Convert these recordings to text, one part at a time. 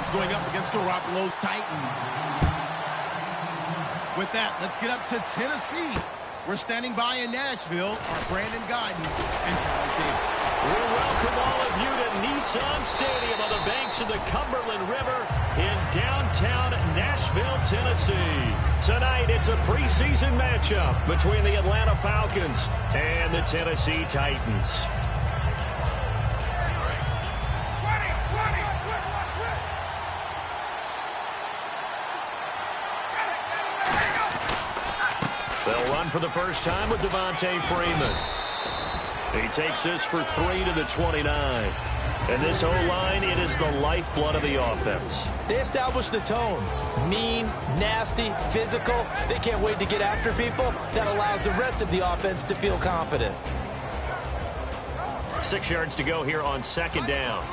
Falcons going up against Garoppolo's Titans. With that, let's get up to Tennessee. We're standing by in Nashville are Brandon Guyton and Charles Davis. We welcome all of you to Nissan Stadium on the banks of the Cumberland River in downtown Nashville, Tennessee. Tonight, it's a preseason matchup between the Atlanta Falcons and the Tennessee Titans. They'll run for the first time with Devontae Freeman. He takes this for 3 to the 29. And this O-line, it is the lifeblood of the offense. They established the tone. Mean, nasty, physical. They can't wait to get after people. That allows the rest of the offense to feel confident. 6 yards to go here on second down.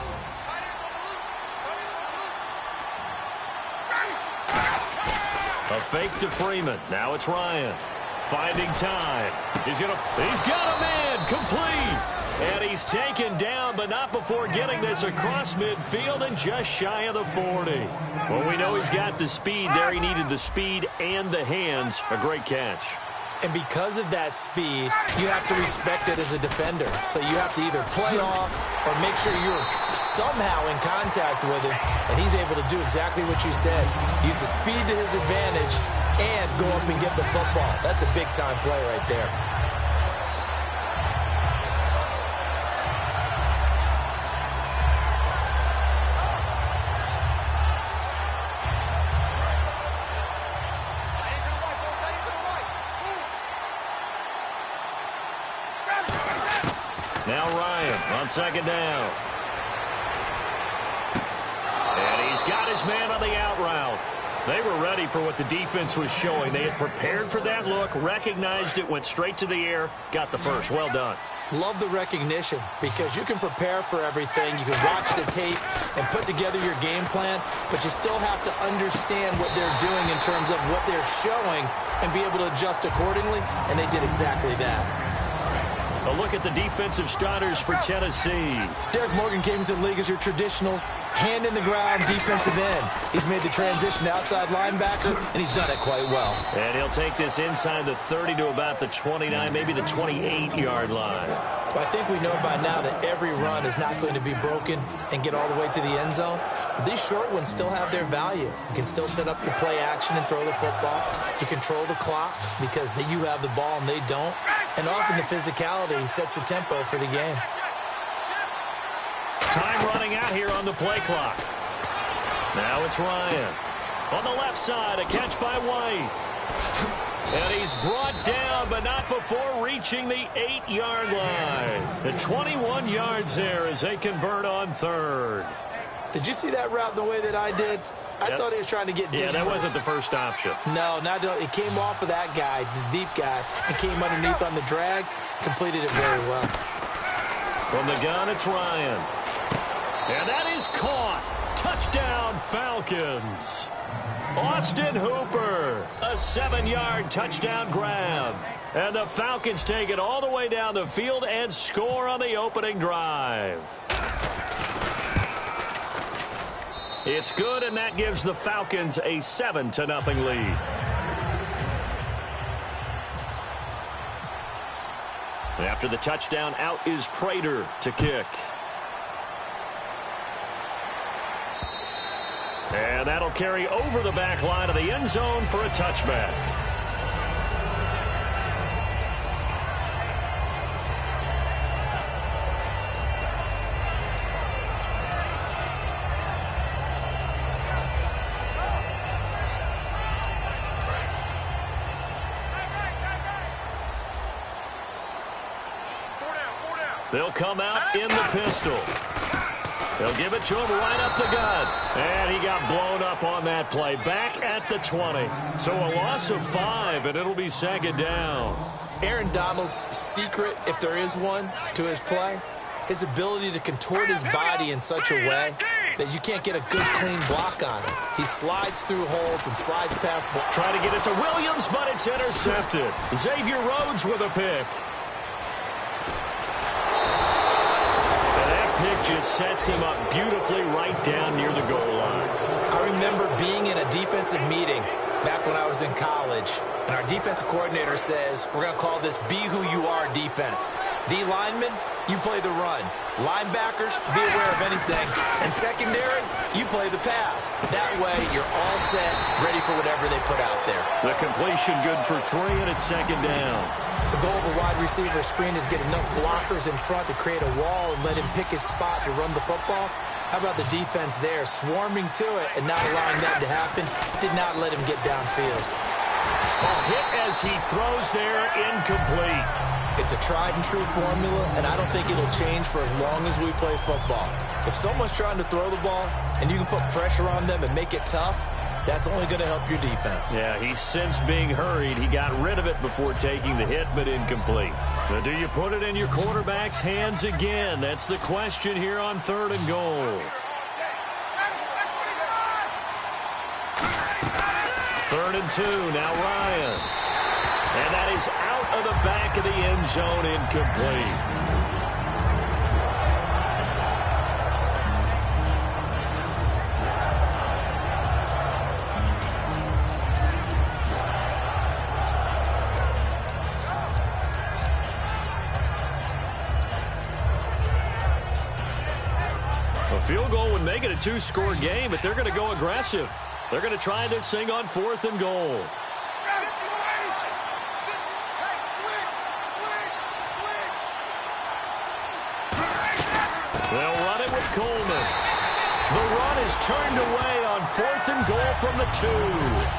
A fake to Freeman. Now it's Ryan. Finding time. He's got a man complete. And he's taken down, but not before getting this across midfield and just shy of the 40. Well, we know he's got the speed there. He needed the speed and the hands. A great catch. And because of that speed, you have to respect it as a defender. So you have to either play off or make sure you're somehow in contact with him. And he's able to do exactly what you said. Use the speed to his advantage and go up and get the football. That's a big-time play right there. Now Ryan on second down. And he's got his man on the out route. They were ready for what the defense was showing. They had prepared for that look, recognized it, went straight to the air, got the first. Well done. Love the recognition because you can prepare for everything. You can watch the tape and put together your game plan, but you still have to understand what they're doing in terms of what they're showing and be able to adjust accordingly, and they did exactly that. A look at the defensive starters for Tennessee. Derek Morgan came into the league as your traditional hand-in-the-ground defensive end. He's made the transition to outside linebacker, and he's done it quite well. And he'll take this inside the 30 to about the 29, maybe the 28-yard line. Well, I think we know by now that every run is not going to be broken and get all the way to the end zone. But these short ones still have their value. You can still set up your play action and throw the football. You control the clock because you have the ball and they don't. And often the physicality sets the tempo for the game. Time running out here on the play clock. Now it's Ryan. On the left side, a catch by White. And he's brought down, but not before reaching the 8-yard line. The 21 yards there as they convert on third. Did you see that route the way that I did? I thought he was trying to get deep. Yeah, that wasn't the first option. No, it came off of that guy, the deep guy, and came underneath on the drag. Completed it very well. From the gun, it's Ryan. And that is caught. Touchdown, Falcons. Austin Hooper, a 7-yard touchdown grab. And the Falcons take it all the way down the field and score on the opening drive. It's good, and that gives the Falcons a 7-0 lead. After the touchdown, out is Prater to kick. And that'll carry over the back line of the end zone for a touchback. They'll come out in the pistol. They'll give it to him right up the gut. And he got blown up on that play. Back at the 20. So a loss of 5, and it'll be second down. Aaron Donald's secret, if there is one, to his play, his ability to contort his body in such a way that you can't get a good, clean block on him. He slides through holes and slides past. Try to get it to Williams, but it's intercepted. Xavier Rhodes with a pick. Pick just sets him up beautifully right down near the goal line. defensive meeting back when I was in college, and our defensive coordinator says, we're going to call this Be Who You Are defense. D linemen, you play the run. Linebackers, be aware of anything. And secondary, you play the pass. That way, you're all set, ready for whatever they put out there. The completion good for 3, and it's second down. The goal of a wide receiver screen is get enough blockers in front to create a wall and let him pick his spot to run the football. How about the defense there, swarming to it and not allowing that to happen? Did not let him get downfield. A hit as he throws there, incomplete. It's a tried-and-true formula, and I don't think it'll change for as long as we play football. If someone's trying to throw the ball and you can put pressure on them and make it tough, that's only going to help your defense. Yeah, he's since being hurried. He got rid of it before taking the hit, but incomplete. Now, do you put it in your quarterback's hands again? That's the question here on 3rd and goal. 3rd and 2, now Ryan. And that is out of the back of the end zone, incomplete. A field goal would make it a 2-score game, but they're going to go aggressive. They're going to try this thing on 4th and goal. They'll run it with Coleman. The run is turned away on 4th and goal from the 2.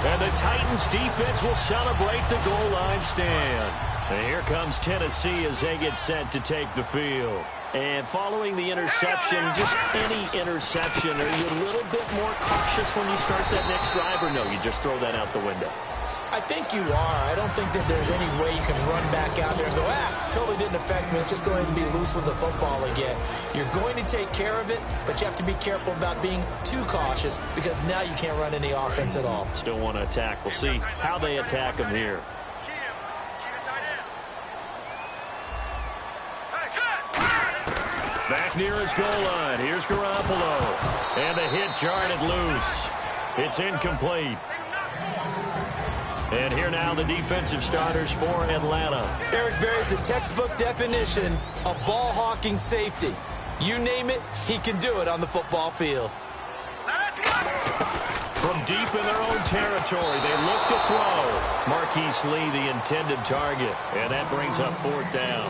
And the Titans defense will celebrate the goal line stand. And here comes Tennessee as they get set to take the field. And following the interception, just any interception, are you a little bit more cautious when you start that next drive, or no, you just throw that out the window? I think you are. I don't think that there's any way you can run back out there and go, totally didn't affect me. Let's just go ahead and be loose with the football again. You're going to take care of it, but you have to be careful about being too cautious because now you can't run any offense at all. Still want to attack. We'll see how they attack them here. Back near his goal line. Here's Garoppolo. And the hit jarred it loose. It's incomplete. And here now the defensive starters for Atlanta. Eric Berry's the textbook definition of ball-hawking safety. You name it, he can do it on the football field. From deep in their own territory, they look to throw. Marquise Lee, the intended target. And that brings up 4th down.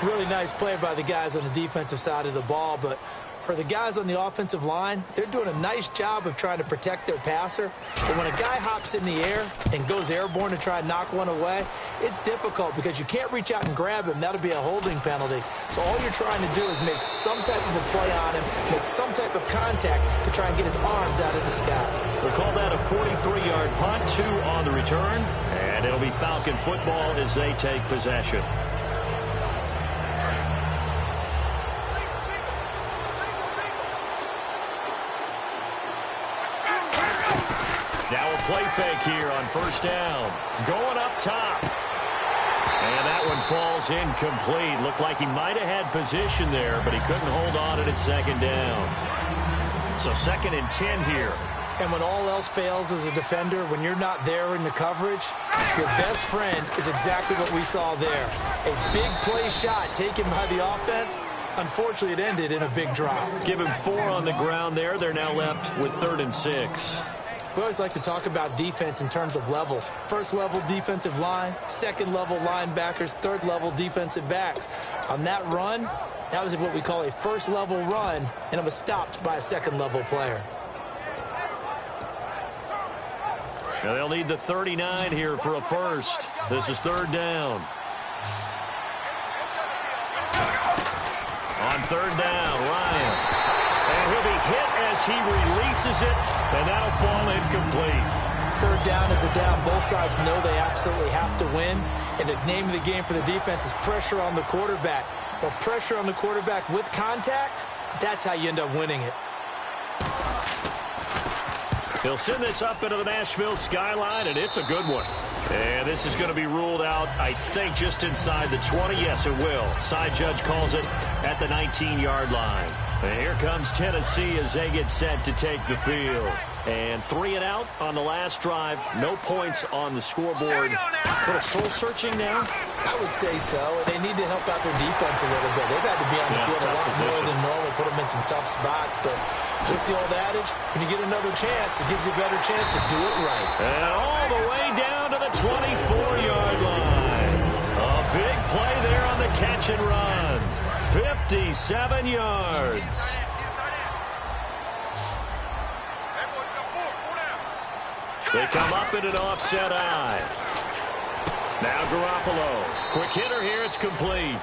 Really nice play by the guys on the defensive side of the ball, but for the guys on the offensive line, they're doing a nice job of trying to protect their passer. But when a guy hops in the air and goes airborne to try and knock one away, it's difficult because you can't reach out and grab him. That'll be a holding penalty. So all you're trying to do is make some type of a play on him, make some type of contact to try and get his arms out of the sky. We'll call that a 43-yard punt, 2 on the return, and it'll be Falcon football as they take possession. Now a play fake here on 1st down. Going up top. And that one falls incomplete. Looked like he might have had position there, but he couldn't hold on at 2nd down. So 2nd and 10 here. And when all else fails as a defender, when you're not there in the coverage, your best friend is exactly what we saw there. A big play shot taken by the offense. Unfortunately, it ended in a big drop. Give him 4 on the ground there. They're now left with 3rd and 6. We always like to talk about defense in terms of levels. 1st level defensive line, 2nd level linebackers, 3rd level defensive backs. On that run, that was what we call a 1st level run, and it was stopped by a 2nd level player. Now they'll need the 39 here for a first. This is 3rd down. On 3rd down, Ryan. And he'll be hit as he releases it, and that'll fall incomplete. 3rd down is a down. Both sides know they absolutely have to win. And the name of the game for the defense is pressure on the quarterback. But pressure on the quarterback with contact, that's how you end up winning it. He'll send this up into the Nashville skyline, and it's a good one. And this is going to be ruled out, I think, just inside the 20. Yes, it will. Side judge calls it at the 19-yard line. And here comes Tennessee as they get set to take the field. And 3 and out on the last drive. No points on the scoreboard. A little soul-searching now? I would say so. And they need to help out their defense a little bit. They've had to be on the field a lot more than normal, put them in some tough spots. But what's the old adage? When you get another chance, it gives you a better chance to do it right. And all the way down to the 24-yard line. A big play there on the catch and run. 57 yards. They come up in an offset eye. Now Garoppolo. Quick hitter here. It's complete.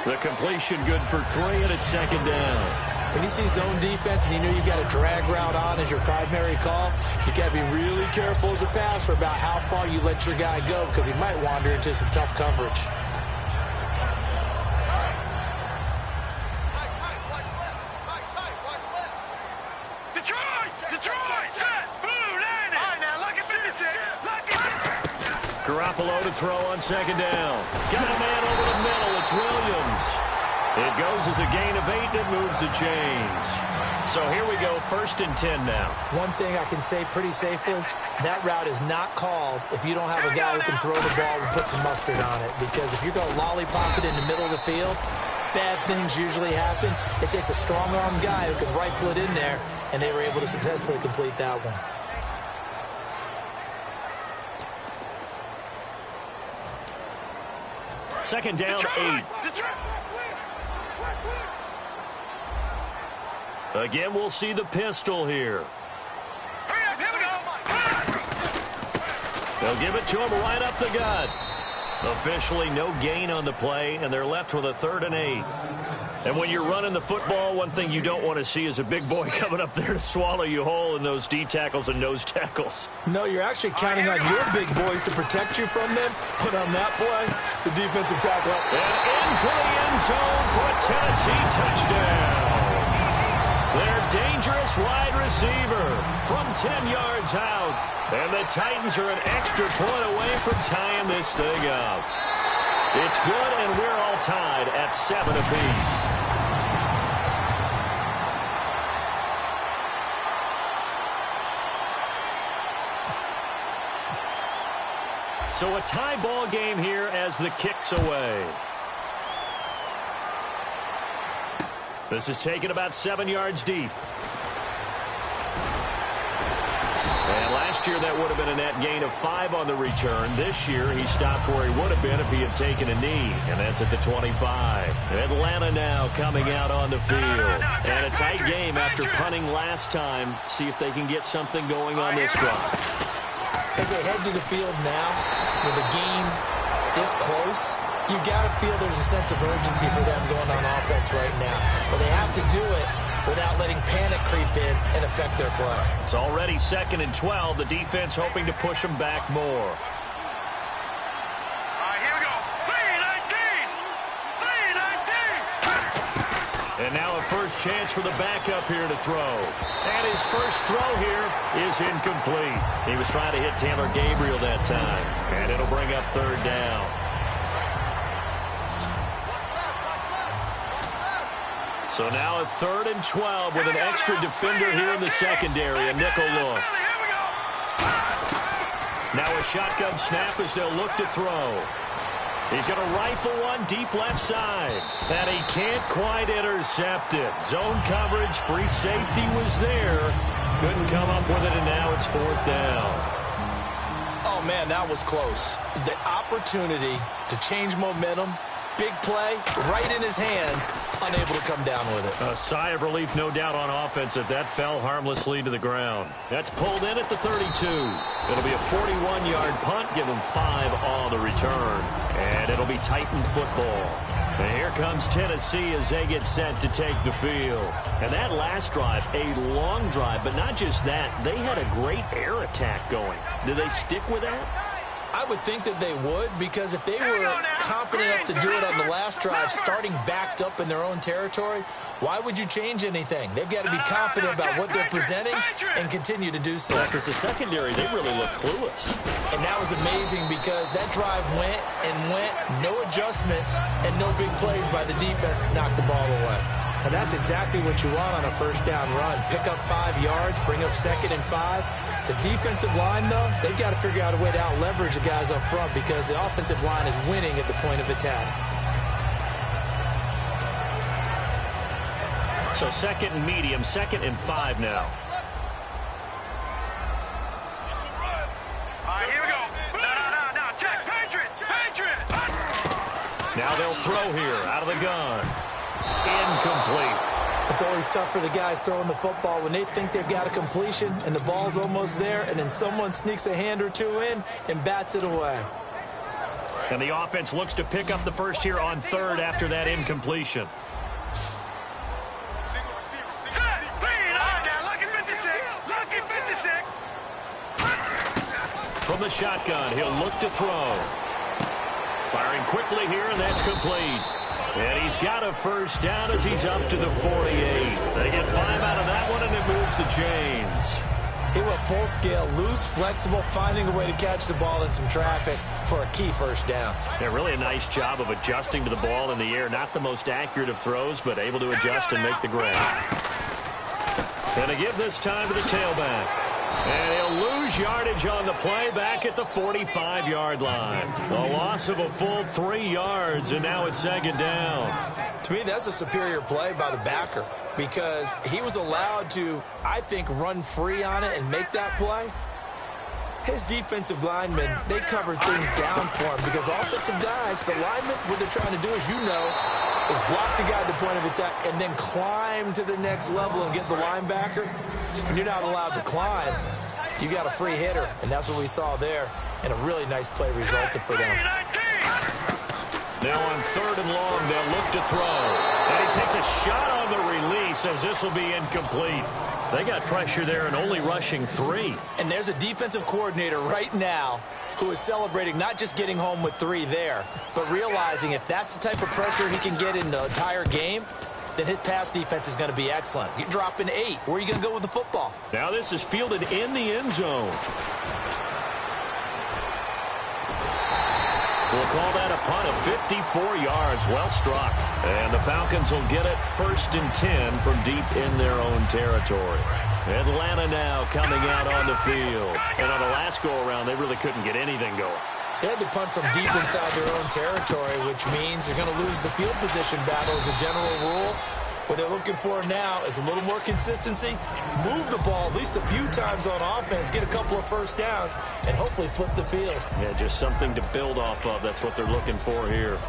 The completion good for 3, and it's second down. When you see zone defense and you know you've got a drag route on as your primary call, you got to be really careful as a passer about how far you let your guy go because he might wander into some tough coverage. Garoppolo to throw on second down. Got a man over the middle. It's Williams. It goes as a gain of 8, and it moves the chains. So here we go, 1st and 10 now. One thing I can say pretty safely, that route is not called if you don't have a guy who can throw the ball and put some mustard on it. Because if you're going to lollipop it in the middle of the field, bad things usually happen. It takes a strong-arm guy who can rifle it in there, and they were able to successfully complete that one. Second down, 8. Again, we'll see the pistol here. They'll give it to him right up the gut. Officially no gain on the play, and they're left with a 3rd and 8. And when you're running the football, one thing you don't want to see is a big boy coming up there to swallow you whole in those D tackles and nose tackles. No, you're actually counting on your big boys to protect you from them. But on that play, the defensive tackle up. And into the end zone for a Tennessee touchdown. Their dangerous wide receiver from 10 yards out. And the Titans are an extra point away from tying this thing up. It's good, and we're all tied at 7 apiece. So a tie ball game here as the kick's away. This is taken about 7 yards deep. And last year that would have been a net gain of 5 on the return. This year he stopped where he would have been if he had taken a knee, and that's at the 25. Atlanta now coming out on the field. And a tight game after punting last time. See if they can get something going on this drive. As they head to the field now, with a game this close, you've got to feel there's a sense of urgency for them going on offense right now. But they have to do it without letting panic creep in and affect their play. It's already 2nd and 12. The defense hoping to push them back more. All right, here we go. 3-19. And now a first chance for the backup here to throw. And his first throw here is incomplete. He was trying to hit Taylor Gabriel that time. And it'll bring up 3rd down. So now a 3rd and 12 with an extra defender here in the secondary, a nickel look. Now a shotgun snap as they'll look to throw. He's going to rifle one deep left side. And he can't quite intercept it. Zone coverage, free safety was there. Couldn't come up with it, and now it's 4th down. Oh, man, that was close. The opportunity to change momentum, big play, right in his hands, unable to come down with it. A sigh of relief, no doubt, on offense that fell harmlessly to the ground. That's pulled in at the 32. It'll be a 41-yard punt, give them 5 on the return. And it'll be Titan football. And here comes Tennessee as they get set to take the field. And that last drive, a long drive, but not just that. They had a great air attack going. Do they stick with that? I would think that they would, because if they were confident enough to do it on the last drive, starting backed up in their own territory, why would you change anything? They've got to be confident about what they're presenting and continue to do so. Yeah, because the secondary, they really look clueless. And that was amazing because that drive went and went, no adjustments and no big plays by the defense to knock the ball away. And that's exactly what you want on a first down run. Pick up 5 yards, bring up 2nd and 5. The defensive line, though, they've got to figure out a way to out-leverage the guys up front because the offensive line is winning at the point of attack. So 2nd and medium, 2nd and 5 now. All right, here we go. No. Check. Patriot. Now they'll throw here out of the gun. Incomplete. It's always tough for the guys throwing the football when they think they've got a completion and the ball's almost there, and then someone sneaks a hand or two in and bats it away. And the offense looks to pick up the first here on 3rd after that incompletion. From the shotgun, he'll look to throw. Firing quickly here, and that's complete. And he's got a first down as he's up to the 48. They get 5 out of that one, and it moves the chains. He went full scale, loose, flexible, finding a way to catch the ball in some traffic for a key first down. Yeah, really a nice job of adjusting to the ball in the air. Not the most accurate of throws, but able to adjust and make the grab. And to give this time to the tailback. And he'll lose yardage on the play back at the 45-yard line. A loss of a full 3 yards, and now it's 2nd down. To me, that's a superior play by the backer because he was allowed to, I think, run free on it and make that play. His defensive linemen, they covered things down for him because offensive guys, the linemen, what they're trying to do, as you know, is block the guy at the point of attack and then climb to the next level and get the linebacker. When you're not allowed to climb, you got a free hitter, and that's what we saw there, and a really nice play resulted for them. Now on 3rd and long, they'll look to throw. And he takes a shot on the release as this will be incomplete. They got pressure there and only rushing 3. And there's a defensive coordinator right now who is celebrating not just getting home with 3 there, but realizing if that's the type of pressure he can get in the entire game, then his pass defense is going to be excellent. You're dropping 8. Where are you going to go with the football? Now this is fielded in the end zone. We'll call that a punt of 54 yards. Well struck. And the Falcons will get it 1st and 10 from deep in their own territory. Atlanta now coming out on the field. And on the last go-around, they really couldn't get anything going. They had to punt from deep inside their own territory, which means you're going to lose the field position battle as a general rule. What they're looking for now is a little more consistency, move the ball at least a few times on offense, get a couple of first downs, and hopefully flip the field. Yeah, just something to build off of. That's what they're looking for here.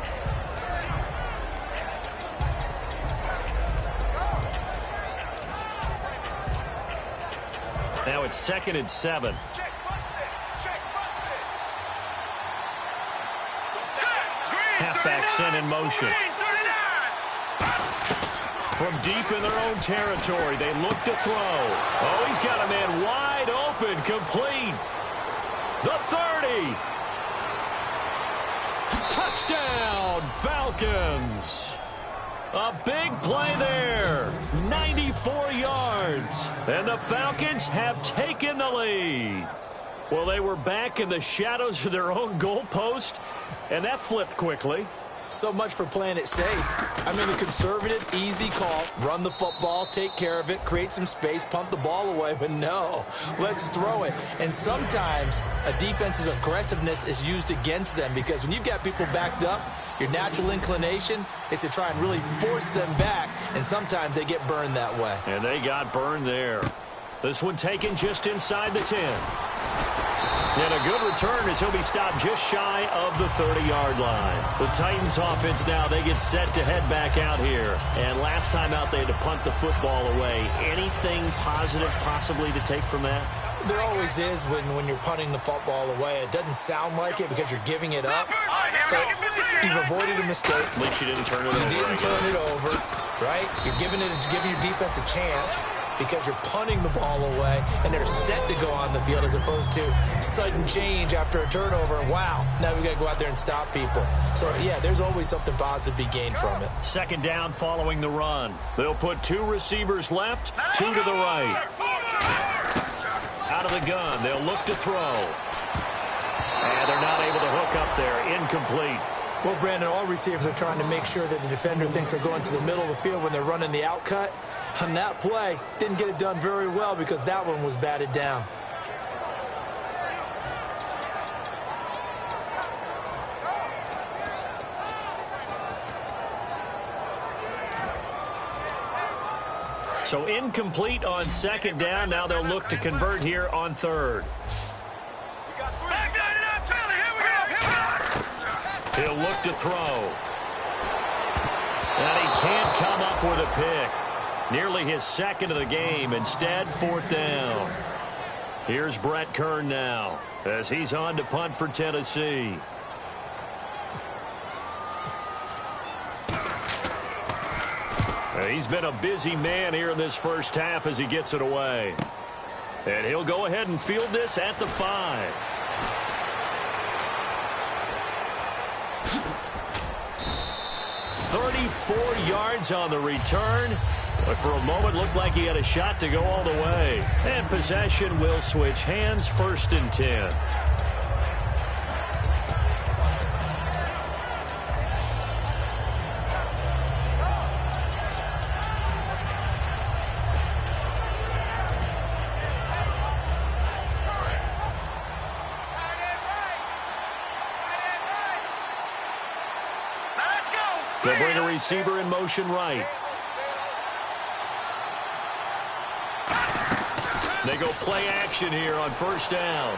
Now it's 2nd and 7. Halfback sent in motion. From deep in their own territory, they look to throw. Oh, he's got a man wide open, complete. The 30. Touchdown, Falcons. A big play there. 94 yards. And the Falcons have taken the lead. Well, they were back in the shadows of their own goalpost, and that flipped quickly. So much for playing it safe. I mean, a conservative, easy call. Run the football, take care of it, create some space, pump the ball away. But no, let's throw it. And sometimes a defense's aggressiveness is used against them because when you've got people backed up, your natural inclination is to try and really force them back. And sometimes they get burned that way. And they got burned there. This one taken just inside the 10. And a good return as he'll be stopped just shy of the 30-yard line. The Titans offense now, they get set to head back out here. And last time out, they had to punt the football away. Anything positive possibly to take from that? There always is when you're punting the football away. It doesn't sound like it because you're giving it up. But you've avoided a mistake. At least you didn't turn it over. You didn't turn it over, right? You're giving your defense a chance because you're punting the ball away, and they're set to go on the field as opposed to sudden change after a turnover. Wow, now we got to go out there and stop people. So, yeah, there's always something positive to be gained from it. 2nd down following the run. They'll put 2 receivers left, 2 to the right. Out of the gun, they'll look to throw. And they're not able to hook up there. Incomplete. Well, Brandon, all receivers are trying to make sure that the defender thinks they're going to the middle of the field when they're running the out cut. On that play, didn't get it done very well because that one was batted down. So incomplete on second down. Now they'll look to convert here on third. He'll look to throw. And he can't come up with a pick. Nearly his second of the game. Instead, fourth down. Here's Brett Kern now as he's on to punt for Tennessee. He's been a busy man here in this first half as he gets it away. And he'll go ahead and field this at the 5. "34 yards on the return, but for a moment looked like he had a shot to go all the way. And possession will switch hands, 1st and 10. They'll bring a receiver in motion right. They go play action here on 1st down.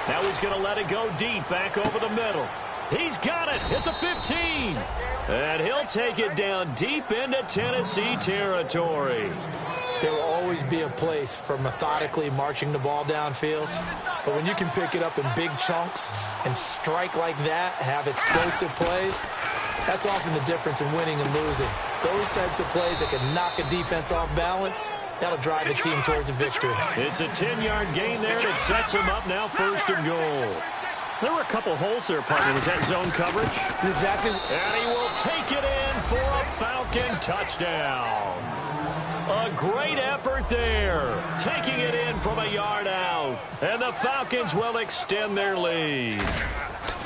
Now he's going to let it go deep back over the middle. He's got it at the 15. And he'll take it down deep into Tennessee territory. There will always be a place for methodically marching the ball downfield. But when you can pick it up in big chunks and strike like that, have explosive plays, that's often the difference in winning and losing. Those types of plays that can knock a defense off balance, that'll drive a team towards a victory. It's a 10-yard gain there, and it sets him up now 1st and goal. There were a couple holes there, partner. Was that zone coverage? Exactly. And he will take it in for a Falcon touchdown. A great effort there, taking it in from a yard out. And the Falcons will extend their lead.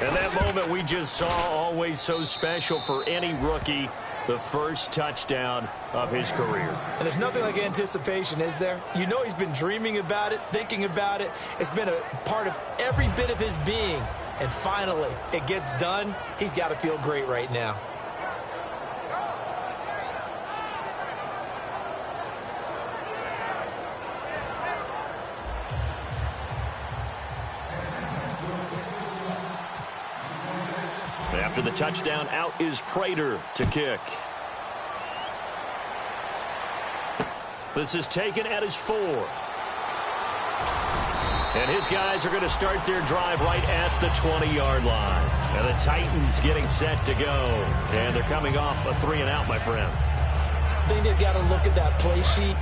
And that moment we just saw, always so special for any rookie, the first touchdown of his career. And there's nothing like anticipation, is there? You know he's been dreaming about it, thinking about it. It's been a part of every bit of his being. And finally, it gets done. He's got to feel great right now. After the touchdown, out is Prater to kick. This is taken at his 4. And his guys are going to start their drive right at the 20-yard line. And the Titans getting set to go. And they're coming off a 3-and-out, my friend. I think they've got to look at that play sheet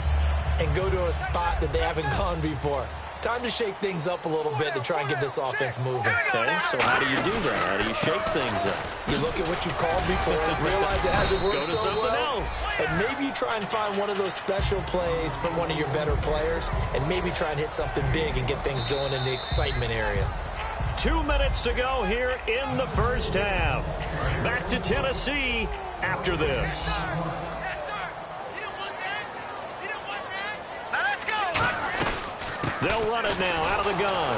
and go to a spot that they haven't gone before. Time to shake things up a little bit to try and get this offense moving. Okay, so how do you do that? How do you shake things up? You look at what you called before, realize it hasn't worked so well. Go to something else. And maybe you try and find one of those special plays from one of your better players, and maybe try and hit something big and get things going in the excitement area. 2 minutes to go here in the first half. Back to Tennessee after this. They'll run it now out of the gun.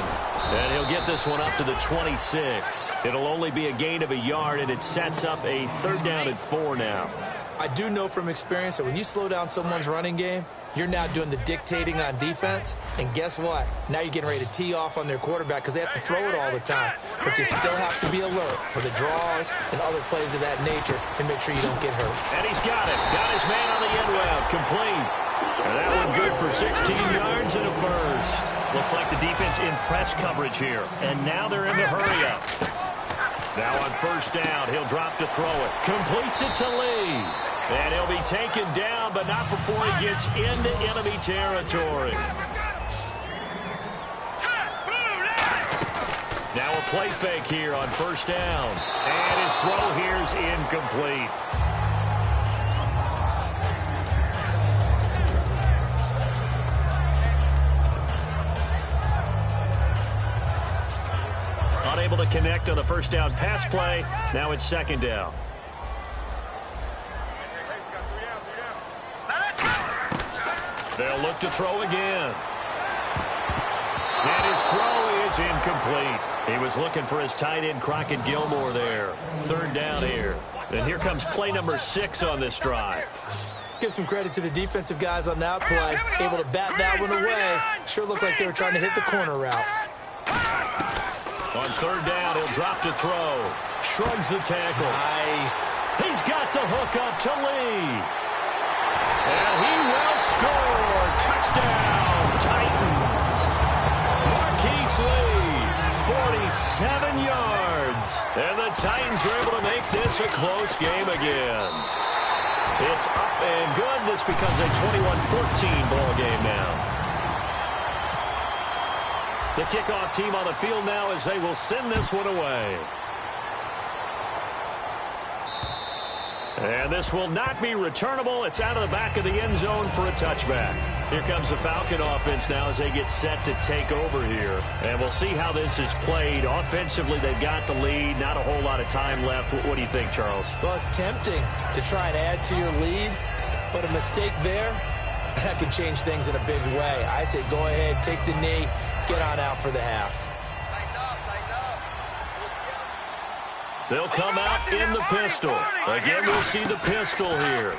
And he'll get this one up to the 26. It'll only be a gain of a yard, and it sets up a 3rd down and 4 now. I do know from experience that when you slow down someone's running game, you're now doing the dictating on defense. And guess what? Now you're getting ready to tee off on their quarterback because they have to throw it all the time. But you still have to be alert for the draws and other plays of that nature to make sure you don't get hurt. And he's got it. Got his man on the end route. Complete. And that one good for 16 yards and a first. Looks like the defense in press coverage here. And now they're in the hurry up. Now on 1st down, he'll drop to throw it. Completes it to Lee. And he'll be taken down, but not before he gets into enemy territory. Now a play fake here on 1st down. And his throw here's incomplete. Unable to connect on the first down pass play. Now it's second down. They'll look to throw again. And his throw is incomplete. He was looking for his tight end, Crockett Gilmore there. Third down here. And here comes play number 6 on this drive. Let's give some credit to the defensive guys on that play. Able to bat that one away. Sure looked like they were trying to hit the corner route. On third down, he'll drop to throw. Shrugs the tackle. Nice. He's got the hook up to Lee. And he will score. Touchdown, Titans. Marquise Lee, 47 yards. And the Titans are able to make this a close game again. It's up and good. This becomes a 21-14 ball game now. The kickoff team on the field now as they will send this one away. And this will not be returnable. It's out of the back of the end zone for a touchback. Here comes the Falcon offense now as they get set to take over here. And we'll see how this is played. Offensively, they've got the lead. Not a whole lot of time left. What do you think, Charles? Well, it's tempting to try and add to your lead, but a mistake there, that could change things in a big way. I say go ahead, take the knee, get on out for the half. They'll come out in the pistol. Again, we'll see the pistol here.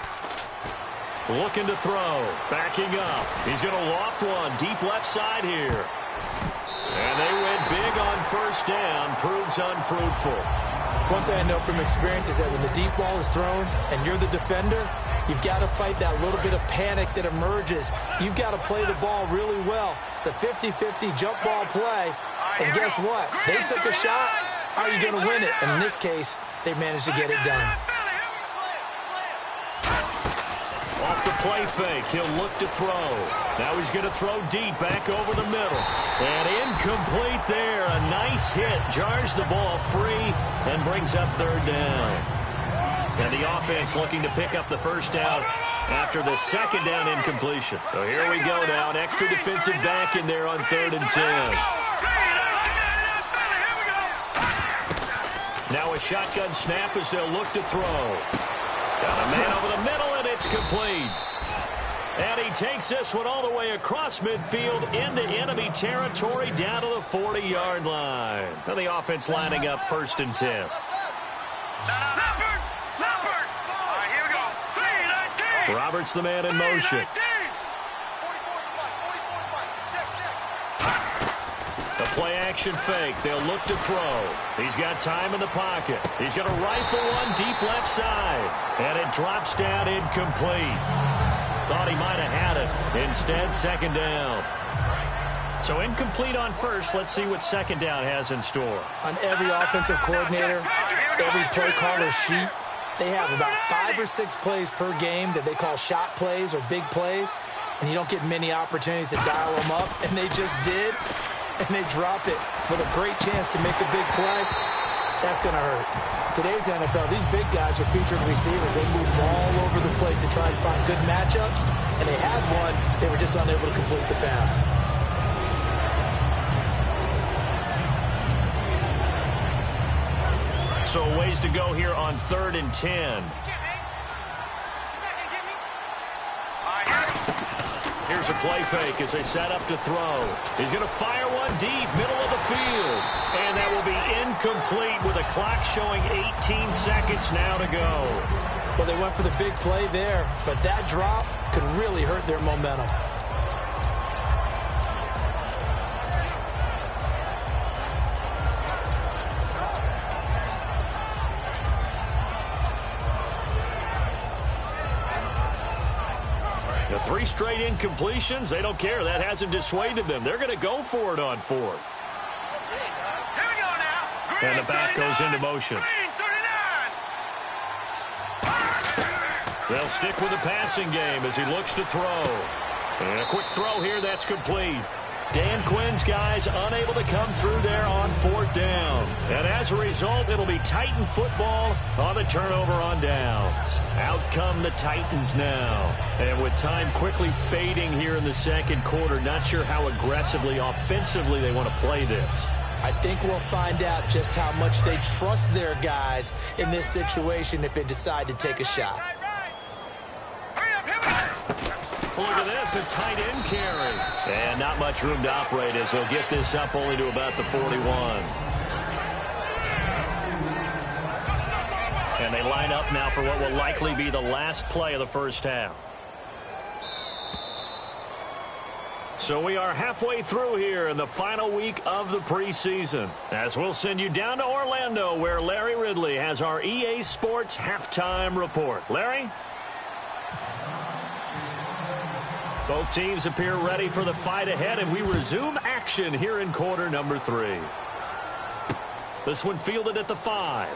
Looking to throw. Backing up. He's going to loft one. Deep left side here. And they went big on first down. Proves unfruitful. One thing I know from experience is that when the deep ball is thrown and you're the defender, you've got to fight that little bit of panic that emerges. You've got to play the ball really well. It's a 50-50 jump ball play. And guess what? They took a shot. How are you going to win it? And in this case, they managed to get it done. Off the play fake, he'll look to throw. Now he's going to throw deep back over the middle. And incomplete there. A nice hit. Jars the ball free and brings up third down. And the offense looking to pick up the first down after the second down incompletion. So here we go now. An extra defensive back in there on 3rd and 10. Now a shotgun snap as they'll look to throw. Got a man over the middle, and it's complete. And he takes this one all the way across midfield into enemy territory down to the 40-yard line. And the offense lining up 1st and 10. Roberts the man in motion. The play-action fake. They'll look to throw. He's got time in the pocket. He's going to rifle one deep left side. And it drops down incomplete. Thought he might have had it. Instead, second down. So incomplete on first. Let's see what second down has in store. On every offensive coordinator, every play caller sheet, they have about 5 or 6 plays per game that they call shot plays or big plays. And you don't get many opportunities to dial them up. And they just did. And they drop it with a great chance to make a big play. That's going to hurt. Today's NFL, these big guys are featured receivers. They move all over the place to try and find good matchups. And they had one. They were just unable to complete the pass. So a ways to go here on 3rd and 10. Here's a play fake as they set up to throw. He's going to fire one deep, middle of the field. And that will be incomplete with a clock showing 18 seconds now to go. Well, they went for the big play there, but that drop could really hurt their momentum. The 3 straight incompletions, they don't care. That hasn't dissuaded them. They're going to go for it on 4th. And the back goes into motion. They'll stick with the passing game as he looks to throw. And a quick throw here, that's complete. Dan Quinn's guys unable to come through there on 4th down. And as a result, it'll be Titan football on the turnover on downs. Out come the Titans now. And with time quickly fading here in the second quarter, not sure how aggressively, offensively they want to play this. I think we'll find out just how much they trust their guys in this situation if they decide to take a shot. Look at this, a tight end carry. And not much room to operate as they'll get this up only to about the 41. And they line up now for what will likely be the last play of the first half. So we are halfway through here in the final week of the preseason, as we'll send you down to Orlando, where Larry Ridley has our EA Sports halftime report. Larry? Both teams appear ready for the fight ahead, and we resume action here in quarter number 3. This one fielded at the 5.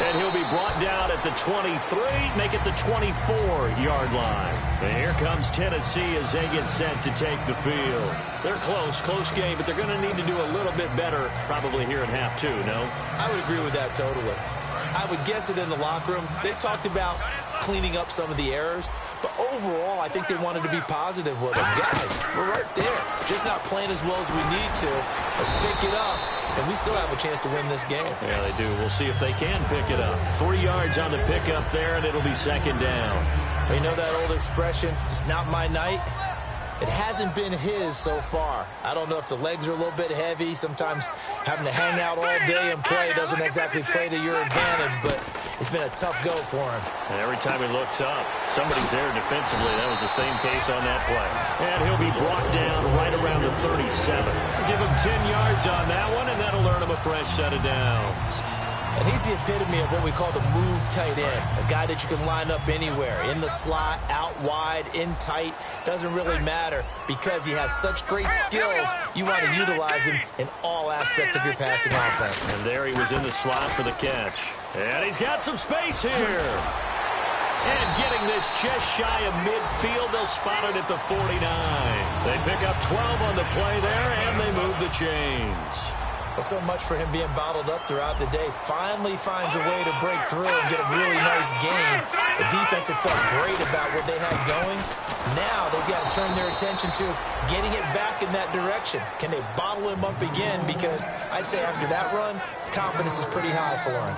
And he'll be brought down at the 23, make it the 24-yard line. And here comes Tennessee as they get set to take the field. They're close game, but they're going to need to do a little bit better probably here in half 2, no? I would agree with that totally. I would guess it in the locker room. They talked about cleaning up some of the errors, but overall, I think they wanted to be positive with them. Guys, we're right there, just not playing as well as we need to. Let's pick it up, and we still have a chance to win this game. Yeah, they do. We'll see if they can pick it up. 3 yards on the pickup there, and it'll be second down. You know that old expression, it's not my night? It hasn't been his so far. I don't know if the legs are a little bit heavy. Sometimes having to hang out all day and play doesn't exactly play to your advantage, but it's been a tough go for him. And every time he looks up, somebody's there defensively. That was the same case on that play. And he'll be brought down right around the 37. Give him 10 yards on that one, and that'll earn him a fresh set of downs. And he's the epitome of what we call the move tight end, a guy that you can line up anywhere, in the slot, out wide, in tight, doesn't really matter because he has such great skills. You want to utilize him in all aspects of your passing offense. And there he was in the slot for the catch. And he's got some space here. And getting this just shy of midfield, they'll spot it at the 49. They pick up 12 on the play there, and they move the chains. Well, so much for him being bottled up throughout the day. Finally finds a way to break through and get a really nice gain. The defense had felt great about what they had going. Now they've got to turn their attention to getting it back in that direction. Can they bottle him up again? Because I'd say after that run, confidence is pretty high for him.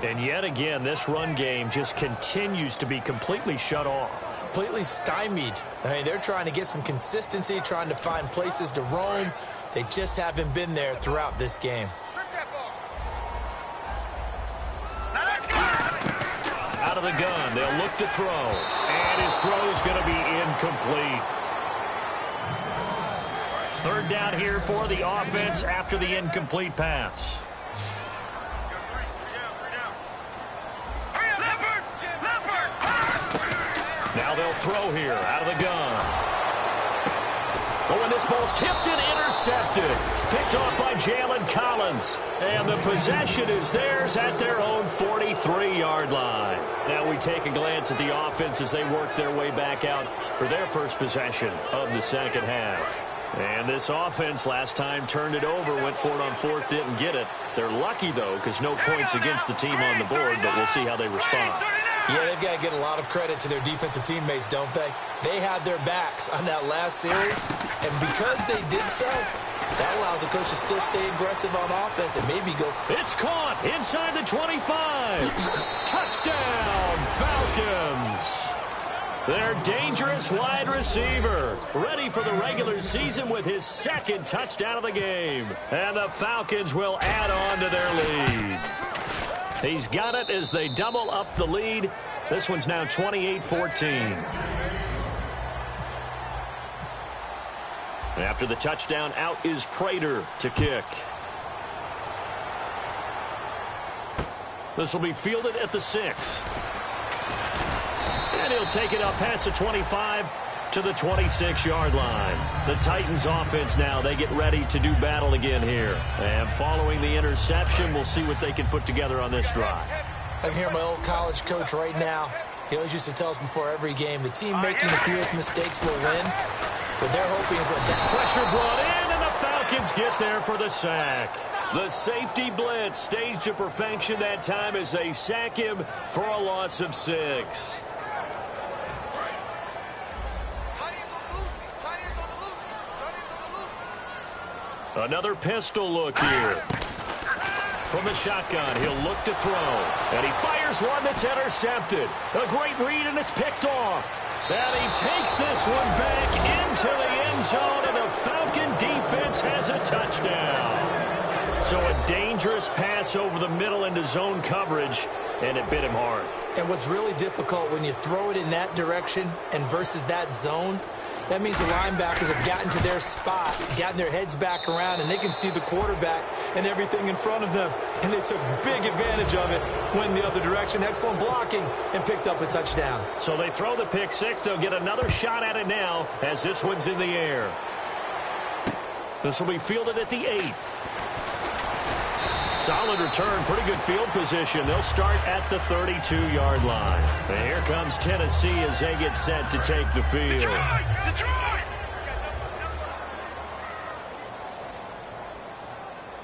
And yet again, this run game just continues to be completely shut off. Completely stymied. I mean, they're trying to get some consistency, trying to find places to roam. They just haven't been there throughout this game. Out of the gun, they'll look to throw. And his throw is going to be incomplete. Third down here for the offense after the incomplete pass. Now they'll throw here out of the gun. Oh, and this ball's tipped and intercepted. Picked off by Jalen Collins. And the possession is theirs at their own 43-yard line. Now we take a glance at the offense as they work their way back out for their first possession of the second half. And this offense last time turned it over, went for it on fourth, didn't get it. They're lucky, though, because no points against the team on the board, but we'll see how they respond. Yeah, they've got to get a lot of credit to their defensive teammates, don't they? They had their backs on that last series, and because they did so, that allows the coach to still stay aggressive on offense and maybe go. It's caught inside the 25. Touchdown, Falcons. Their dangerous wide receiver, ready for the regular season with his second touchdown of the game. And the Falcons will add on to their lead. He's got it as they double up the lead. This one's now 28-14. After the touchdown, out is Prater to kick. This will be fielded at the 6. And he'll take it up past the 25 to the 26-yard line. The Titans offense now, they get ready to do battle again here. And following the interception, we'll see what they can put together on this drive. I can hear my old college coach right now. He always used to tell us before every game, the team making the fewest mistakes will win. But they're hoping is that pressure brought in, and the Falcons get there for the sack. The safety blitz staged to perfection that time as they sack him for a loss of 6. Another pistol look here. From the shotgun, he'll look to throw. And he fires one that's intercepted. A great read, and it's picked off. And he takes this one back into the end zone, and the Falcon defense has a touchdown. So a dangerous pass over the middle into zone coverage, and it bit him hard. And what's really difficult when you throw it in that direction and versus that zone, that means the linebackers have gotten to their spot, gotten their heads back around, and they can see the quarterback and everything in front of them. And they took big advantage of it, went the other direction, excellent blocking, and picked up a touchdown. So they throw the pick six. They'll get another shot at it now as this one's in the air. This will be fielded at the 8. Solid return, pretty good field position. They'll start at the 32-yard line. And here comes Tennessee as they get set to take the field. Detroit!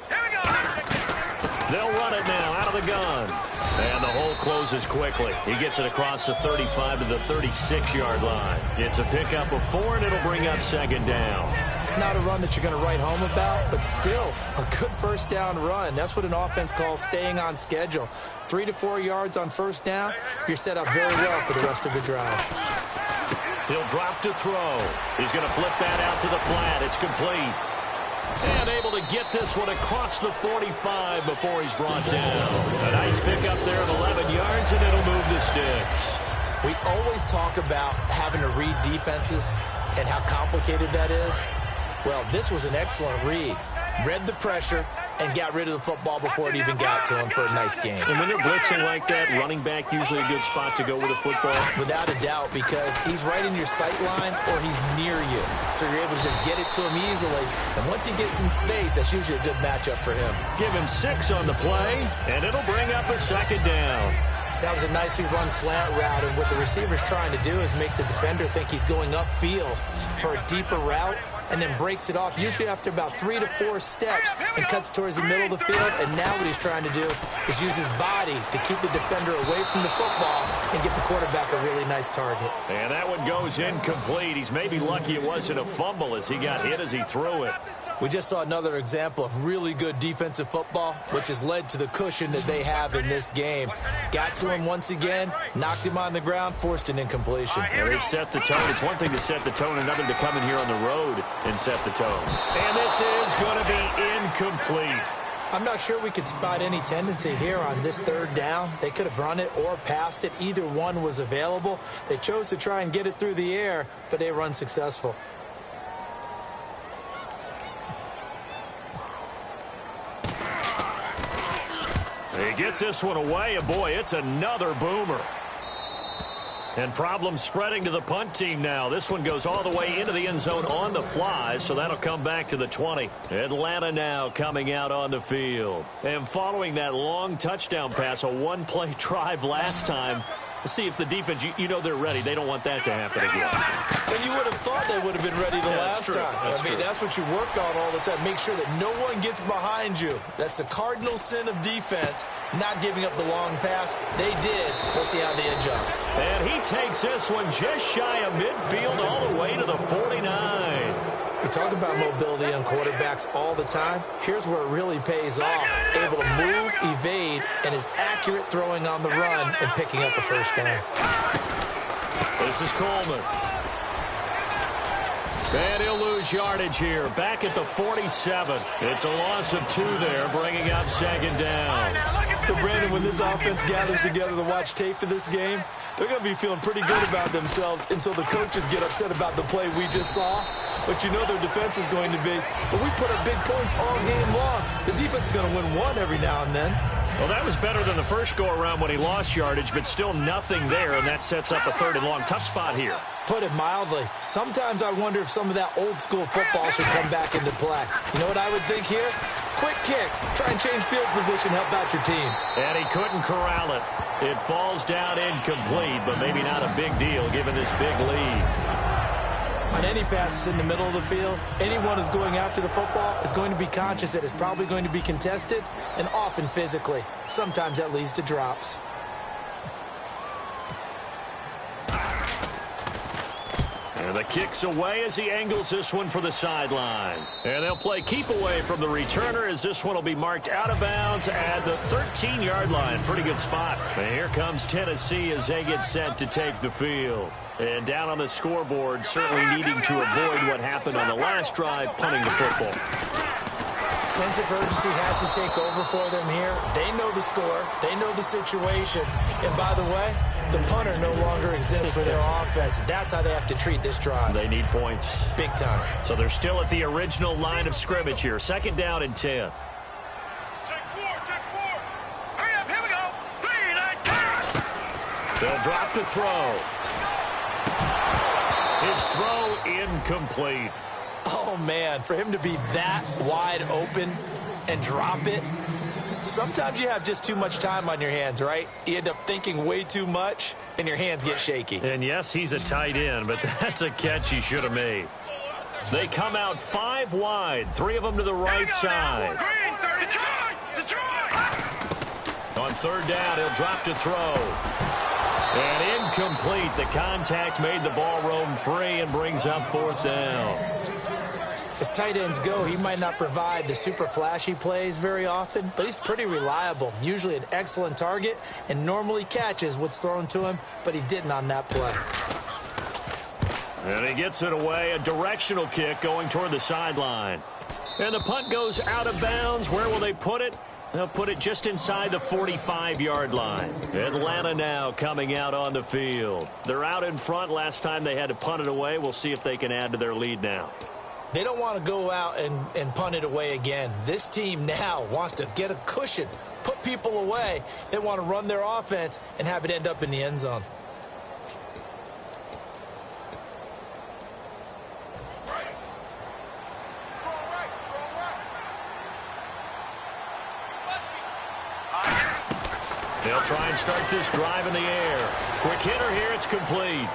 Here we go! They'll run it now out of the gun. And the hole closes quickly. He gets it across the 35 to the 36-yard line. It's a pickup of 4, and it'll bring up second down. Not a run that you're going to write home about, but still a good first down run. That's what an offense calls staying on schedule. 3 to 4 yards on first down, you're set up very well for the rest of the drive. He'll drop to throw. He's going to flip that out to the flat. It's complete. And able to get this one across the 45 before he's brought down. A nice pickup there of 11 yards, and it'll move the sticks. We always talk about having to read defenses and how complicated that is. Well, this was an excellent read. Read the pressure and got rid of the football before it even got to him for a nice game. And when they're blitzing like that, running back usually a good spot to go with a football? Without a doubt, because he's right in your sight line or he's near you. So you're able to just get it to him easily. And once he gets in space, that's usually a good matchup for him. Give him 6 on the play, and it'll bring up a second down. That was a nicely run slant route, and what the receiver's trying to do is make the defender think he's going upfield for a deeper route, and then breaks it off, usually after about 3 to 4 steps, and cuts towards the middle of the field. And now what he's trying to do is use his body to keep the defender away from the football and get the quarterback a really nice target. And that one goes incomplete. He's maybe lucky it wasn't a fumble as he got hit as he threw it. We just saw another example of really good defensive football, which has led to the cushion that they have in this game. Got to him once again, knocked him on the ground, forced an incompletion. And they've set the tone. It's one thing to set the tone, another to come in here on the road and set the tone. And this is going to be incomplete. I'm not sure we could spot any tendency here on this third down. They could have run it or passed it. Either one was available. They chose to try and get it through the air, but they were unsuccessful. He gets this one away, and boy, it's another boomer. And problems spreading to the punt team now. This one goes all the way into the end zone on the fly, so that'll come back to the 20. Atlanta now coming out on the field. And following that long touchdown pass, a one-play drive last time, we'll see if the defense, you know they're ready. They don't want that to happen again. And you would have thought they would have been ready the last time. I mean, that's what you work on all the time. Make sure that no one gets behind you. That's the cardinal sin of defense, not giving up the long pass. They did. Let's see how they adjust. And he takes this one just shy of midfield all the way to the 49. We talk about mobility on quarterbacks all the time. Here's where it really pays off. Able to move, evade, and is accurate throwing on the run and picking up a first down. This is Coleman. And he'll lose yardage here. Back at the 47. It's a loss of 2 there, bringing up second down. So, Brandon, when this offense gathers together to watch tape for this game, they're going to be feeling pretty good about themselves until the coaches get upset about the play we just saw. But you know their defense is going to be. But we put up big points all game long. The defense is going to win one every now and then. Well, that was better than the first go-around when he lost yardage, but still nothing there, and that sets up a 3rd and long. Tough spot here. Put it mildly. Sometimes I wonder if some of that old-school football should come back into play. You know what I would think here? Quick kick. Try and change field position, help out your team. And he couldn't corral it. It falls down incomplete, but maybe not a big deal given this big lead. On any passes in the middle of the field, anyone who's going after the football is going to be conscious that it's probably going to be contested, and often physically. Sometimes that leads to drops. The kick's away as he angles this one for the sideline. And they'll play keep away from the returner as this one will be marked out of bounds at the 13-yard line. Pretty good spot. And here comes Tennessee as they get set to take the field. And down on the scoreboard, certainly needing to avoid what happened on the last drive, punting the football. Sense of urgency has to take over for them here. They know the score. They know the situation. And by the way, the punter no longer exists for their offense. That's how they have to treat this drive. They need points. Big time. So they're still at the original line of scrimmage here. 2nd down and 10. Check 4. Hurry up, here we go. 3, 9, 10. They'll drop the throw. His throw incomplete. Oh, man, for him to be that wide open and drop it. Sometimes you have just too much time on your hands, right? You end up thinking way too much, and your hands get shaky. And yes, he's a tight end, but that's a catch he should have made. They come out 5 wide, 3 of them to the right side. On 3rd down, he'll drop to throw. And incomplete. The contact made the ball roam free and brings up 4th down. As tight ends go, he might not provide the super flashy plays very often, but he's pretty reliable, usually an excellent target, and normally catches what's thrown to him, but he didn't on that play. And he gets it away, a directional kick going toward the sideline. And the punt goes out of bounds. Where will they put it? They'll put it just inside the 45-yard line. Atlanta now coming out on the field. They're out in front. Last time they had to punt it away. We'll see if they can add to their lead now. They don't want to go out and punt it away again. This team now wants to get a cushion, put people away. They want to run their offense and have it end up in the end zone. They'll try and start this drive in the air. Quick hitter here. It's complete.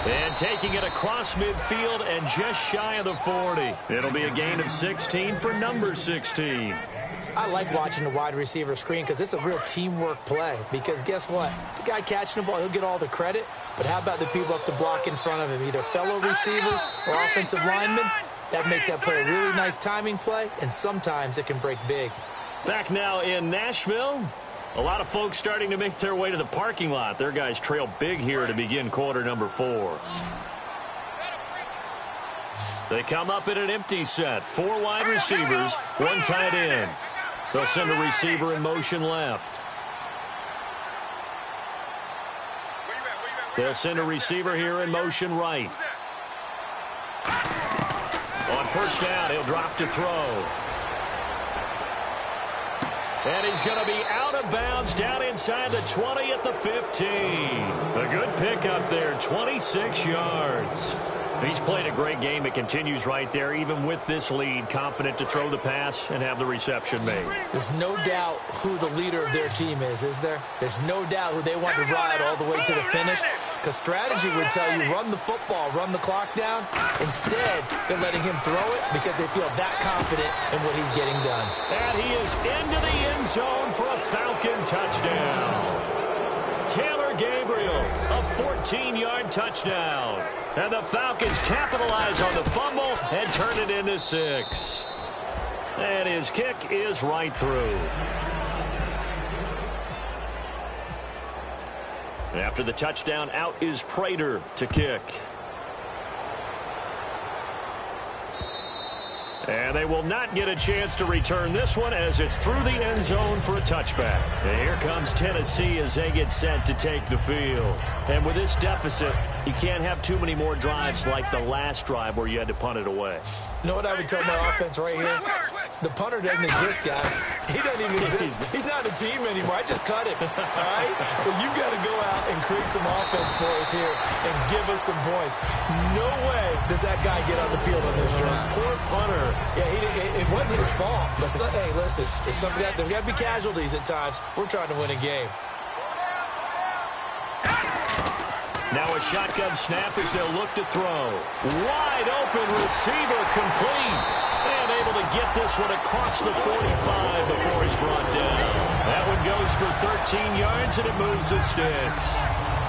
And taking it across midfield and just shy of the 40. It'll be a gain of 16 for number 16. I like watching the wide receiver screen because it's a real teamwork play. Because guess what? The guy catching the ball, he'll get all the credit. But how about the people up to block in front of him, either fellow receivers or offensive linemen? That makes that play a really nice timing play, and sometimes it can break big. Back now in Nashville. A lot of folks starting to make their way to the parking lot. Their guys trail big here to begin quarter number 4. They come up in an empty set. 4 wide receivers, 1 tight end. They'll send a receiver in motion left. They'll send a receiver here in motion right. On 1st down, he'll drop to throw. And he's going to be out of bounds down inside the 20 at the 15. A good pickup there, 26 yards. He's played a great game. It continues right there, even with this lead, confident to throw the pass and have the reception made. There's no doubt who the leader of their team is there? There's no doubt who they want to ride all the way to the finish. Because strategy would tell you, run the football, run the clock down. Instead, they're letting him throw it because they feel that confident in what he's getting done. And he is into the end zone for a Falcon touchdown. Taylor Gabriel, a 14-yard touchdown. And the Falcons capitalize on the fumble and turn it into 6. And his kick is right through. After the touchdown, out is Prater to kick. And they will not get a chance to return this one as it's through the end zone for a touchback. And here comes Tennessee as they get set to take the field. And with this deficit, you can't have too many more drives like the last drive where you had to punt it away. You know what I would tell my offense right here? The punter doesn't exist, guys. He doesn't even exist. He's not a team anymore. I just cut him. All right? So you've got to go out and create some offense for us here and give us some points. No way does that guy get on the field on this drive. Poor punter. Yeah, it wasn't his fault. But hey, listen, there's got to be casualties at times. We're trying to win a game. Now a shotgun snap as they'll look to throw. Wide open receiver complete. And able to get this one across the 45 before he's brought down. That one goes for 13 yards and it moves the sticks.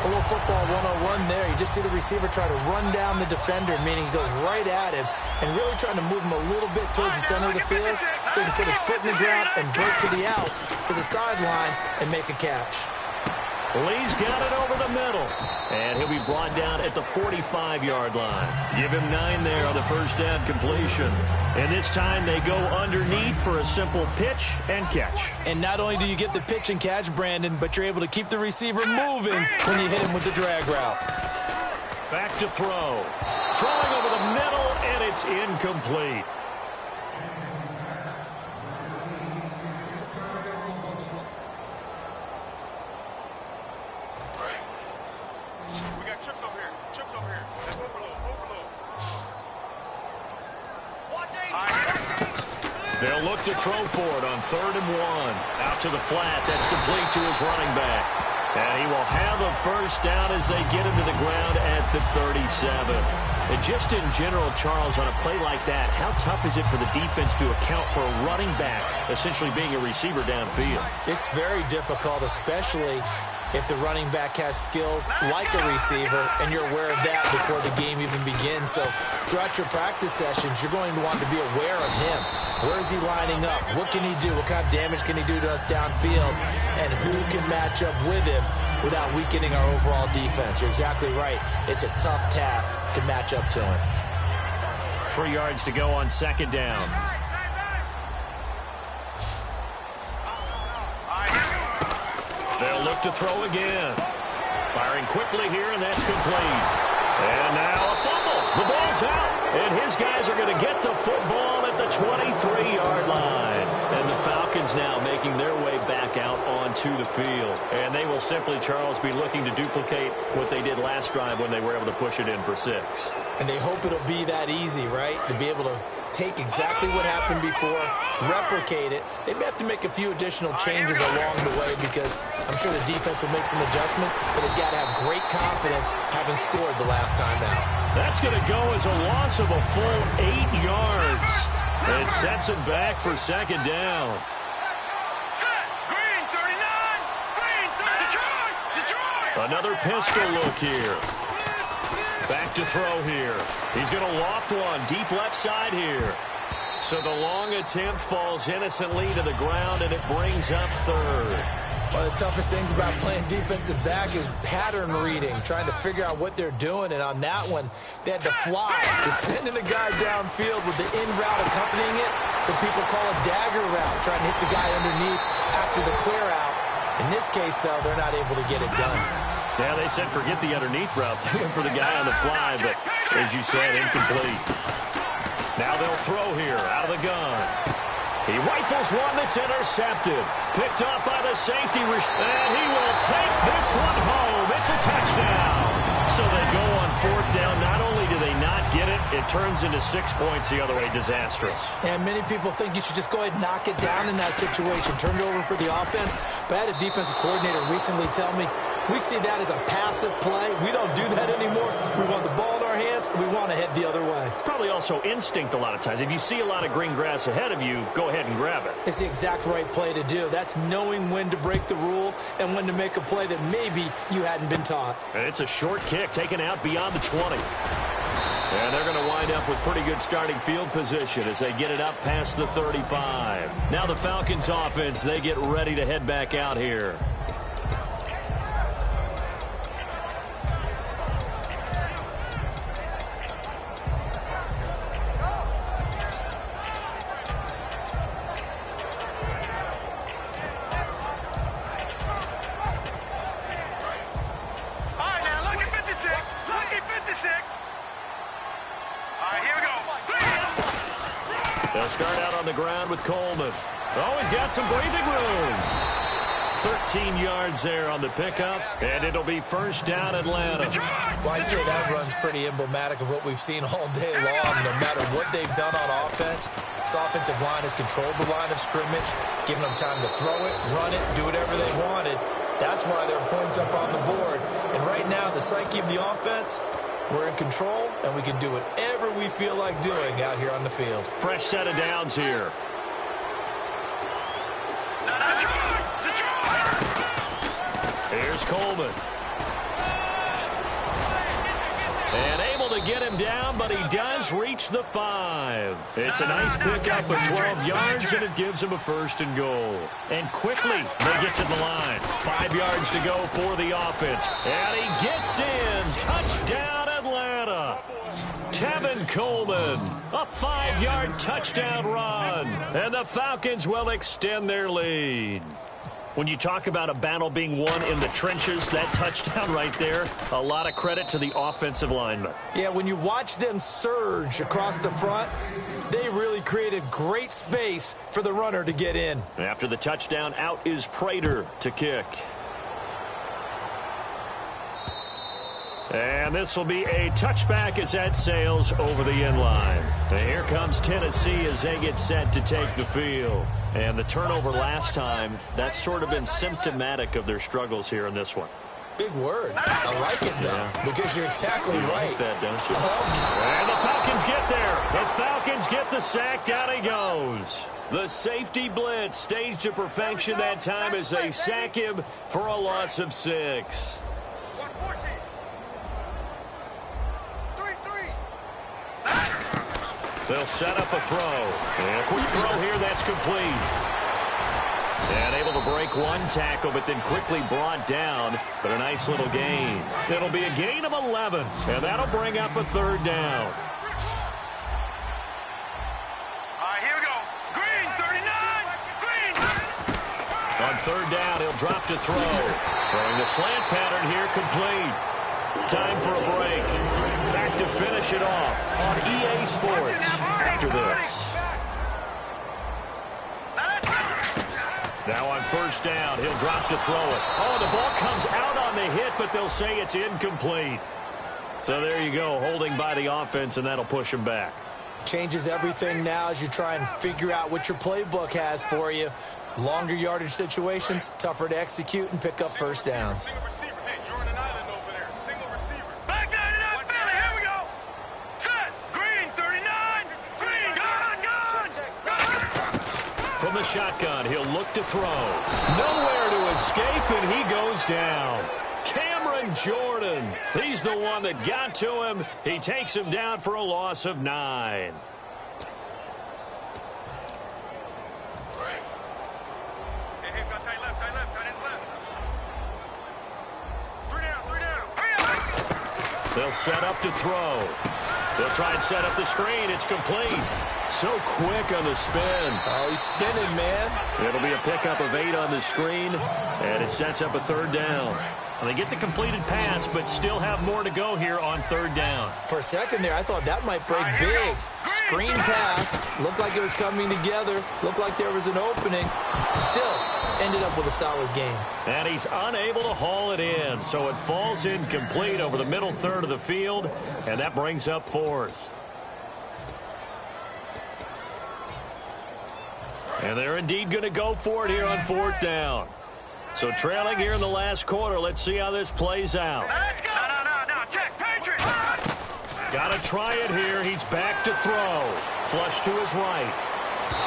A little football 101 there. You just see the receiver try to run down the defender, meaning he goes right at him and really trying to move him a little bit towards the center of the field so he can put his foot in the ground and break to the out, to the sideline, and make a catch. Lee's got it over the middle, and he'll be brought down at the 45-yard line. Give him 9 there on the first down completion. And this time they go underneath for a simple pitch and catch. And not only do you get the pitch and catch, Brandon, but you're able to keep the receiver moving when you hit him with the drag route. Back to throw. Throwing over the middle, and it's incomplete. They'll look to throw for it on 3rd and 1. Out to the flat. That's complete to his running back. And he will have a first down as they get him to the ground at the 37. And just in general, Charles, on a play like that, how tough is it for the defense to account for a running back essentially being a receiver downfield? It's very difficult, especially if the running back has skills like a receiver, and you're aware of that before the game even begins. So throughout your practice sessions, you're going to want to be aware of him. Where is he lining up? What can he do? What kind of damage can he do to us downfield? And who can match up with him without weakening our overall defense? You're exactly right. It's a tough task to match up to him. 3 yards to go on 2nd down. They'll look to throw again. Firing quickly here, and that's complete. And now a fumble. The ball's out, and his guys are going to get the football at the 23-yard line. And the Falcons now making their way back out onto the field. And they will simply, Charles, be looking to duplicate what they did last drive when they were able to push it in for 6. And they hope it'll be that easy, right? To be able to take exactly what happened before, replicate it. They may have to make a few additional changes along the way because I'm sure the defense will make some adjustments, but they've got to have great confidence having scored the last time out. That's going to go as a loss of a full 8 yards. It sets it back for 2nd down. Green 39, Green 30, Detroit. Another pistol look here. Back to throw here. He's going to loft one deep left side here. So the long attempt falls innocently to the ground, and it brings up 3rd. One of the toughest things about playing defensive back is pattern reading, trying to figure out what they're doing. And on that one, they had to fly, just sending the guy downfield with the in route accompanying it, what people call a dagger route, trying to hit the guy underneath after the clear out. In this case, though, they're not able to get it done. Yeah, they said forget the underneath route. They went for the guy on the fly, but as you said, incomplete. Now they'll throw here out of the gun. He rifles one that's intercepted. Picked up by the safety. And he will take this one home. It's a touchdown. So they go on 4th down. Not only do they not get it, it turns into 6 points the other way. Disastrous. And many people think you should just go ahead and knock it down in that situation. Turn it over for the offense. But I had a defensive coordinator recently tell me, we see that as a passive play. We don't do that anymore. We want the ball in our hands, and we want to head the other way. It's probably also instinct a lot of times. If you see a lot of green grass ahead of you, go ahead and grab it. It's the exact right play to do. That's knowing when to break the rules and when to make a play that maybe you hadn't been taught. And it's a short kick taken out beyond the 20. And they're going to wind up with pretty good starting field position as they get it up past the 35. Now the Falcons offense, they get ready to head back out here. They'll start out on the ground with Coleman. Oh, he's got some breathing room. 13 yards there on the pickup, and it'll be first down Atlanta. Well, I'd say that run's pretty emblematic of what we've seen all day long. No matter what they've done on offense, this offensive line has controlled the line of scrimmage, given them time to throw it, run it, do whatever they wanted. That's why there are points up on the board. And right now, the psyche of the offense, we're in control, and we can do whatever we feel like doing out here on the field. Fresh set of downs here. Here's Coleman. And able to get him down, but he does reach the 5. It's a nice pickup of 12 yards, and it gives him a 1st and goal. And quickly, they get to the line. 5 yards to go for the offense. And he gets in. Touchdown, Atlanta. Tevin Coleman, a 5-yard touchdown run. And the Falcons will extend their lead. When you talk about a battle being won in the trenches, that touchdown right there, a lot of credit to the offensive linemen. Yeah, when you watch them surge across the front, they really created great space for the runner to get in. After the touchdown, out is Prater to kick. And this will be a touchback as that sails over the end line. And here comes Tennessee as they get set to take the field. And the turnover last time, that's sort of been symptomatic of their struggles here in this one. Big word. I like it, though, because you're exactly right. Like that, don't you? And the Falcons get there. The Falcons get the sack. Down he goes. The safety blitz staged to perfection that time as they sack him for a loss of 6. They'll set up a throw. And a quick throw here that's complete. And able to break one tackle, but then quickly brought down. But a nice little gain. It'll be a gain of 11. And that'll bring up a 3rd down. Here we go. Green, 39. Green. On 3rd down, he'll drop to throw. Throwing the slant pattern here complete. Time for a break. Back to finish it off on EA Sports after this. Now on 1st down, he'll drop to throw it. Oh, the ball comes out on the hit, but they'll say it's incomplete. So there you go, holding by the offense, and that'll push him back. Changes everything now as you try and figure out what your playbook has for you. Longer yardage situations, tougher to execute and pick up 1st downs. From the shotgun, he'll look to throw. Nowhere to escape, and he goes down. Cameron Jordan, he's the one that got to him. He takes him down for a loss of 9. They'll set up to throw. They'll try and set up the screen. It's complete. So quick on the spin. Oh, he's spinning, man. It'll be a pickup of 8 on the screen, and it sets up a 3rd down. And they get the completed pass, but still have more to go here on 3rd down. For a second there, I thought that might break big. Screen pass. Looked like it was coming together. Looked like there was an opening. Still ended up with a solid game. And he's unable to haul it in, so it falls incomplete over the middle 3rd of the field, and that brings up 4th. And they're indeed going to go for it here on 4th down. So trailing here in the last quarter. Let's see how this plays out. Let's go. No. Check. Patriots. Got to try it here. He's back to throw. Flush to his right.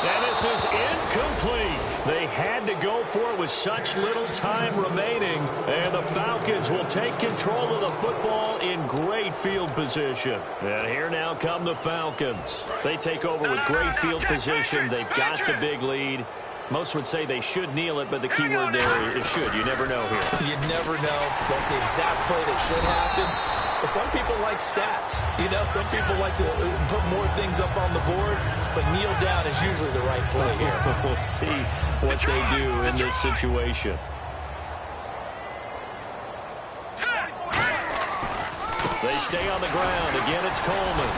And this is incomplete. They had to go for it with such little time remaining. And the Falcons will take control of the football in great field position. And here now come the Falcons. They take over with great field position. They've got the big lead. Most would say they should kneel it, but the key word there is should. You never know here. You never know. That's the exact play that should happen. But some people like stats. You know, some people like to put more things up on the board, but kneel down is usually the right play here. We'll see what they do in this situation. They stay on the ground. Again, it's Coleman.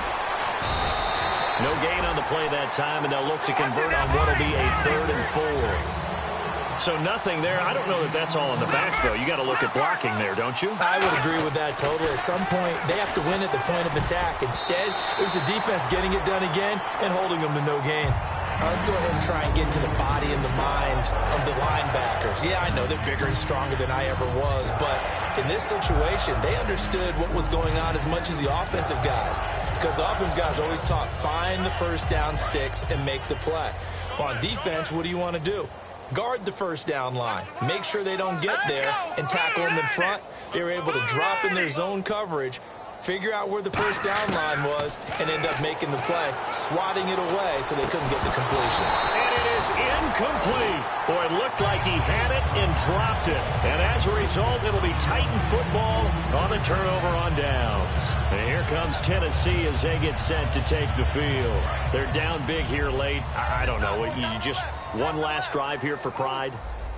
No gain on the play that time, and they'll look to convert on what will be a 3rd and 4. So nothing there. I don't know that that's all in the back, though. You got to look at blocking there, don't you? I would agree with that totally. At some point, they have to win at the point of attack. Instead, it was the defense getting it done again and holding them to no gain. Let's go ahead and try and get to the body and the mind of the linebackers. Yeah, I know they're bigger and stronger than I ever was, but in this situation, they understood what was going on as much as the offensive guys. Because the offense guys always taught, find the 1st down sticks and make the play. Well, on defense, what do you want to do? Guard the 1st down line. Make sure they don't get there and tackle them in front. They were able to drop in their zone coverage, figure out where the first down line was, and end up making the play, swatting it away so they couldn't get the completion. And it is incomplete. Boy, it looked like he had it and dropped it. And as a result, it'll be Titan football on the turnover on downs. And here comes Tennessee as they get set to take the field. They're down big here late. I don't know. You just one last drive here for pride?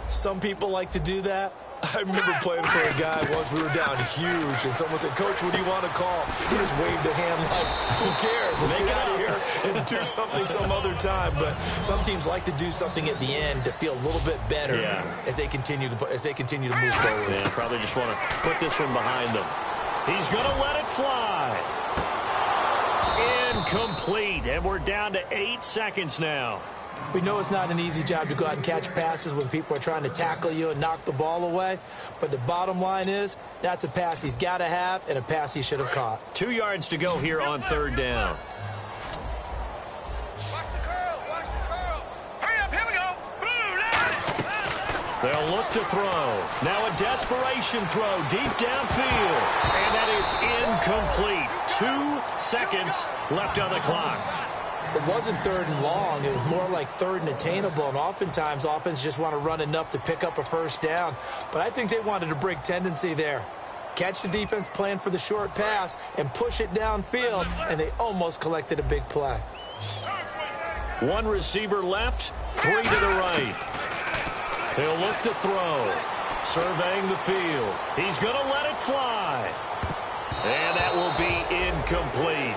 Some people like to do that. I remember playing for a guy once. We were down huge, and someone said, "Coach, what do you want to call?" He just waved a hand like, "Who cares? Let's get out of here and do something some other time." But some teams like to do something at the end to feel a little bit better as they continue to move forward. Yeah, probably just want to put this one behind them. He's going to let it fly. Incomplete, and we're down to 8 seconds now. We know it's not an easy job to go out and catch passes when people are trying to tackle you and knock the ball away. But the bottom line is, that's a pass he's got to have and a pass he should have caught. 2 yards to go here on third down. Watch the curl. Watch the curl. Hurry up. Here we go. Boom. They'll look to throw. Now a desperation throw deep downfield. And that is incomplete. 2 seconds left on the clock. It wasn't third and long. It was more like third and attainable. And oftentimes, offense just want to run enough to pick up a first down. But I think they wanted a break tendency there. Catch the defense plan for the short pass and push it downfield, and they almost collected a big play. 1 receiver left, 3 to the right. He'll look to throw. Surveying the field. He's going to let it fly. And that will be incomplete,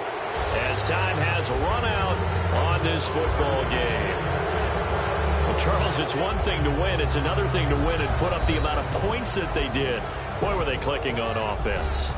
as time has run out on this football game. Well, Charles, it's one thing to win. It's another thing to win and put up the amount of points that they did. Boy, were they clicking on offense.